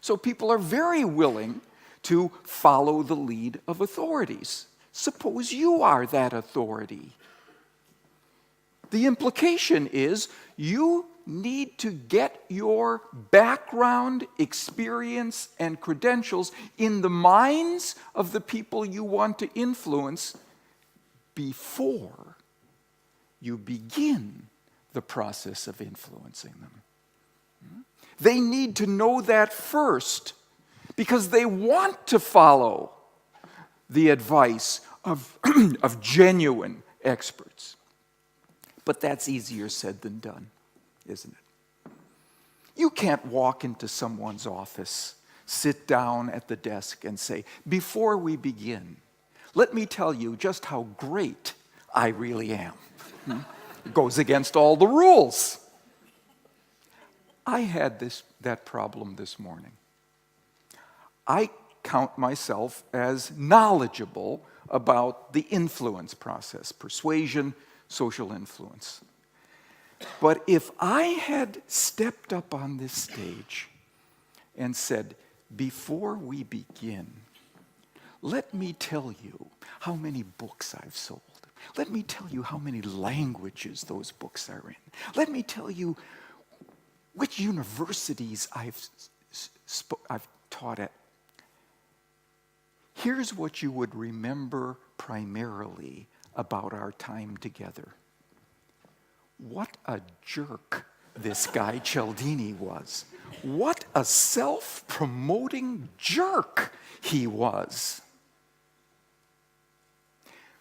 So people are very willing to follow the lead of authorities. Suppose you are that authority. The implication is you need to get your background, experience, and credentials in the minds of the people you want to influence before you begin the process of influencing them. They need to know that first because they want to follow the advice of, of genuine experts. But that's easier said than done, isn't it? You can't walk into someone's office, sit down at the desk and say, before we begin, let me tell you just how great I really am. It goes against all the rules. I had that problem this morning. I count myself as knowledgeable about the influence process, persuasion, social influence. But if I had stepped up on this stage and said, before we begin, let me tell you how many books I've sold. Let me tell you how many languages those books are in. Let me tell you which universities I've taught at. Here's what you would remember primarily about our time together. What a jerk this guy Cialdini was. What a self-promoting jerk he was.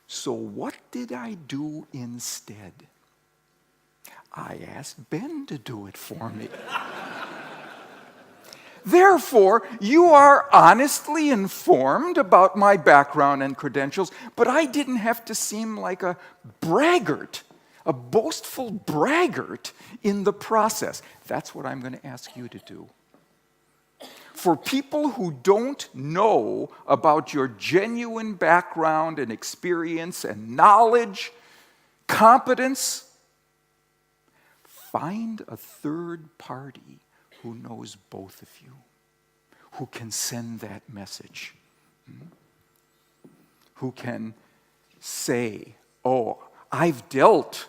So what did I do instead? I asked Ben to do it for me. Therefore, you are honestly informed about my background and credentials, but I didn't have to seem like a braggart, a boastful braggart in the process. That's what I'm going to ask you to do. For people who don't know about your genuine background and experience and knowledge, competence, find a third party who knows both of you, who can send that message, who can say, oh, I've dealt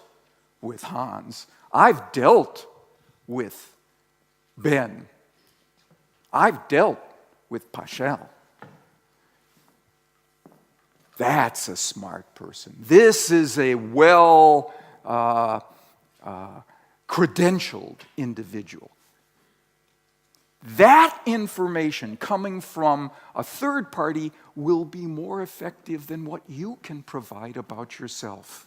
with Hans, I've dealt with Ben, I've dealt with Paschal. That's a smart person. This is a credentialed individual. That information coming from a third party will be more effective than what you can provide about yourself.